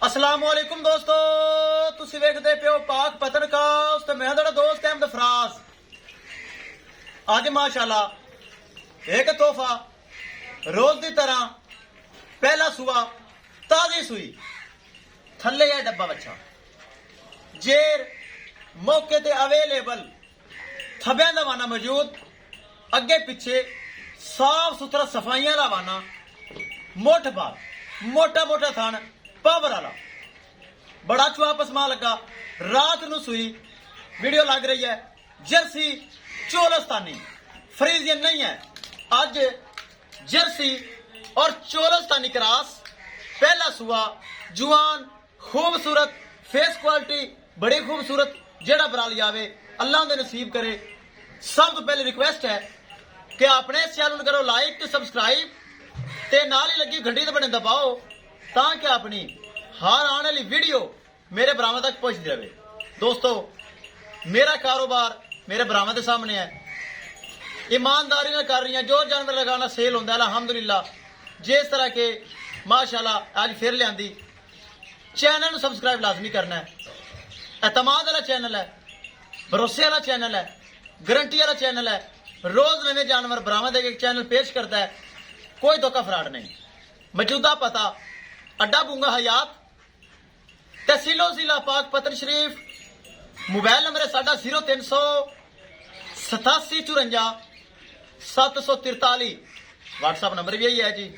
अस्सलामुअलैकुम दोस्तों, तुसी वेखदे पियो पाक पतनकास्ट ते मैं तुहाडा दोस्त अहमद फराज। अज माशाल्लाह एक तोहफा रोज की तरह पहला सुआ ताजी सुई थले है डब्बा बच्चा जेर मौके ते अवेलेबल थब्या दा वाना मौजूद अगे पिछे साफ सुथरा सफाइयां दा वाना मुठ बार मोटा मोटा थान पावर वाला बड़ा चुहा पसमा लगा रात नू सुई वीडियो लग रही है जर्सी चोलस्तानी फ्रीजियन नहीं है अज जर्सी और चोलस्तानी क्रॉस पहला सुआ जुआन खूबसूरत फेस क्वालिटी बड़ी खूबसूरत जेड़ा बराल जावे अल्लाह दे नसीब करे। सब तो पहले रिक्वेस्ट है कि अपने इस चैनल करो लाइक ते सब्सक्राइब ते नाल ही लगी घंटी ते बटन दबाओ ताकि अपनी हर आने वाली वीडियो मेरे बरामद तक पहुंचती रहे। दोस्तों मेरा कारोबार मेरे बरामद के सामने है, ईमानदारी ना कर रही हैं। जो जानवर लगाना सेल होता है अल्हम्दुलिल्लाह, जिस तरह के माशाल्लाह आज फिर लियांदी। चैनल को सब्सक्राइब लाजमी करना है। एतमाद वाला चैनल है, भरोसे वाला चैनल है, गारंटी वाला चैनल है। रोज नवे जानवर बरामद एक चैनल पेश करता है, कोई धोखा फ्रॉड नहीं। मौजूदा पता अड्डा बूंगा हयात तहसीलो जिला पाक पतन शरीफ, मोबाइल नंबर है साडा 0387 व्हाट्सएप नंबर भी यही है जी,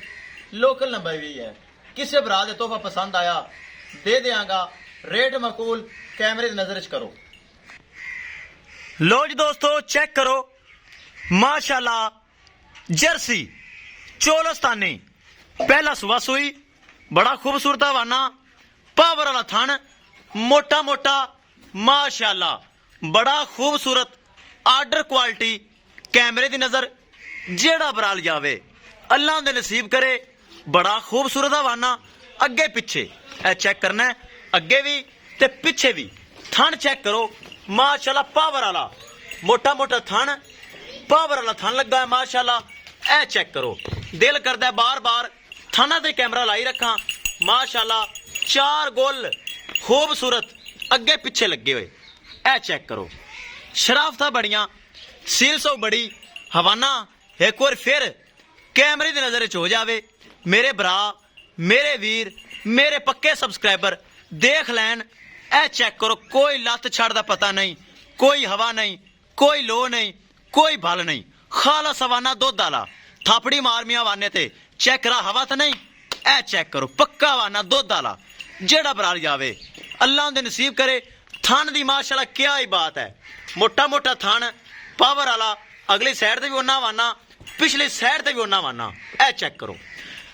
लोकल नंबर भी है। किसी भरा दे तोहफा पसंद आया दे देंगा, रेट मकूल कैमरे की नजर च करो। लो जी दोस्तों चेक करो माशाल्लाह जर्सी चोलस्तानी पहला सुबह सुई बड़ा खूबसूरत वाना पावर वाला थन मोटा मोटा माशाल्लाह बड़ा खूबसूरत आर्डर क्वालिटी कैमरे की नजर जेड़ा बराल जावे अल्लाह दे नसीब करे। बड़ा खूबसूरत वाना अगे पिछे ए चेक करना है, अगे भी ते पिछे भी थन चेक करो माशाल्लाह पावर वाला मोटा मोटा थन पावर वाला थन लगा है माशाल्लाह। ए चेक करो दिल करता है बार बार थाना ते कैमरा लाई रखा माशाल्लाह। चार गोल खूबसूरत अगे पिछे लगे हुए ए चेक करो, शराफता बड़िया सील सौ बड़ी हवाना एक बार फिर कैमरे की नजर च हो जावे। मेरे भरा मेरे वीर मेरे पक्के सब्सक्राइबर देख लैन ए चेक करो, कोई लत छड़ दा पता नहीं, कोई हवा नहीं, कोई लो नहीं, कोई भल नहीं, खाला सवाना दुध आला थापड़ी मार मिया वाने ते चेक करा हवा तो नहीं। ए चेक करो पक्का वाना दुध आला जेड़ा बराल जावे अल्लाह दे नसीब करे। थान दी माशाल्लाह क्या ही बात है, मोटा मोटा थान पावर वाला अगली साइड ते भी ओना वाना पिछली साइड ते भी ओना वाना। ए चेक करो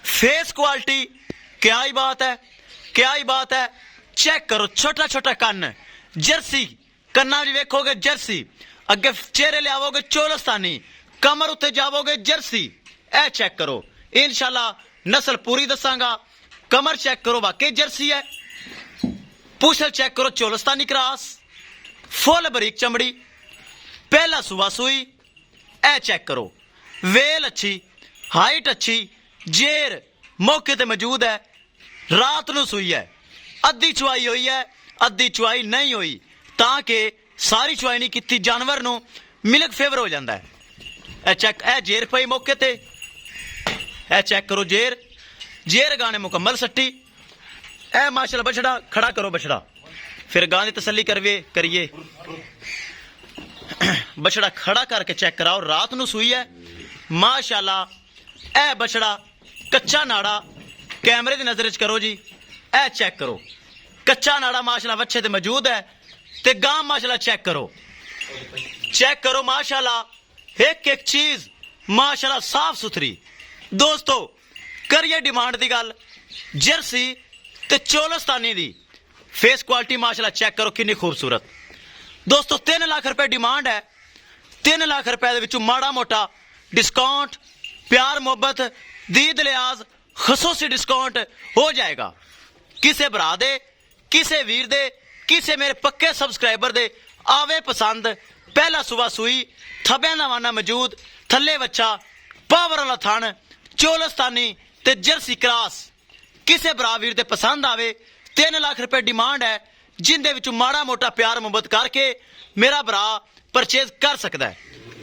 फेस क्वालिटी क्या ही बात है, क्या ही बात है। चेक करो छोटा छोटा कन्न जर्सी कन्ना भी वेखोगे जर्सी, अगे चेहरे ले आओगे चोलस्तानी, कमर उत्ते जाओगे जर्सी। ए चेक करो इंशाल्लाह नस्ल पूरी दसांगा। कमर चेक करो वाकई जर्सी है, पूछल चेक करो चोलस्तानी क्रॉस, फुल बरीक चमड़ी पहला सुबह सुई। ए चेक करो वेल अच्छी हाइट अच्छी जेर मौके ते मौजूद है। रात नू सुई है, अद्धी चुआई हुई है अद्धी चुआई नहीं हुई ताकि सारी चुआई नहीं की जानवर नू मिल्क फेवर हो जाता है। ए चेक ए जेर पई मौके ते ए चेक करो जेर जेर गाने मुकम्मल सट्टी। ए माशाल्लाह बछड़ा खड़ा करो बछड़ा फिर गां दी तसल्ली करिए। बछड़ा खड़ा करके चेक कराओ रात नू सुई है माशाल्लाह। ए बछड़ा कच्चा नाड़ा कैमरे की नजर च करो जी। ए चेक करो कच्चा नाड़ा माशाल्लाह बच्चे ते मौजूद है ते गां माशाल्लाह चेक करो माशाल्लाह एक एक चीज माशाल्लाह साफ सुथरी। दोस्तों करिए डिमांड की गल जर्सी ते चोलस्तानी दी फेस क्वालिटी माशाल्लाह चेक करो कितनी खूबसूरत। दोस्तों 3 लाख रुपए डिमांड है, 3 लाख रुपए दे विचों माड़ा मोटा डिस्काउंट प्यार मोहब्बत दीद लिहाज खसूसी डिस्काउंट हो जाएगा। किसे भरा दे किसे वीर दे किसे मेरे पक्के सब्सक्राइबर दे आवे पसंद। पहला सुबह सुई थब्या दा वाना मौजूद थले बच्चा पावर वाला थन चोलस्तानी ते जर्सी क्रॉस किसे भरा वीर दे पसंद आवे 3 ਲੱਖ ਰੁਪਏ ਡਿਮਾਂਡ ਹੈ, ਜਿੰਦੇ ਵਿੱਚੋਂ ਮਾੜਾ ਮੋਟਾ ਪਿਆਰ ਮੁਹੱਬਤ ਕਰਕੇ ਮੇਰਾ ਭਰਾ ਪਰਚੇਜ਼ ਕਰ ਸਕਦਾ ਹੈ।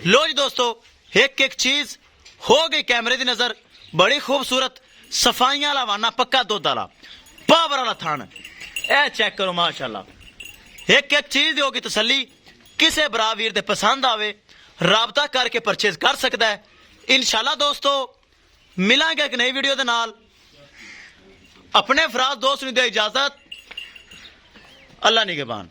ਲੋ ਜੀ ਦੋਸਤੋ, ਇੱਕ ਇੱਕ ਚੀਜ਼ ਹੋ ਗਈ ਕੈਮਰੇ ਦੀ ਨਜ਼ਰ। ਬੜੀ ਖੂਬਸੂਰਤ ਸਫਾਈਆਂ ਵਾਲਾ ਵਾਨਾ, ਪੱਕਾ ਦੁੱਧ ਵਾਲਾ, ਪਾਵਰ ਵਾਲਾ ਥਣ। ਇਹ ਚੈੱਕ ਕਰੋ ਮਾਸ਼ਾਅੱਲਾ। ਇੱਕ ਇੱਕ ਚੀਜ਼ ਦੀ ਹੋਗੀ ਤਸੱਲੀ। ਕਿਸੇ ਭਰਾ ਵੀਰ ਦੇ ਪਸੰਦ ਆਵੇ ਰਾਬਤਾ ਕਰਕੇ ਪਰਚੇਜ਼ ਕਰ ਸਕਦਾ ਹੈ। ਇਨਸ਼ਾਅੱਲਾ ਦੋਸਤੋ ਮਿਲਾਂਗੇ ਇੱਕ ਨਈ ਵੀਡੀਓ ਦੇ ਨਾਲ। अपने अफराद दोस्त ने दे इजाजत। अल्लाह निगहबान।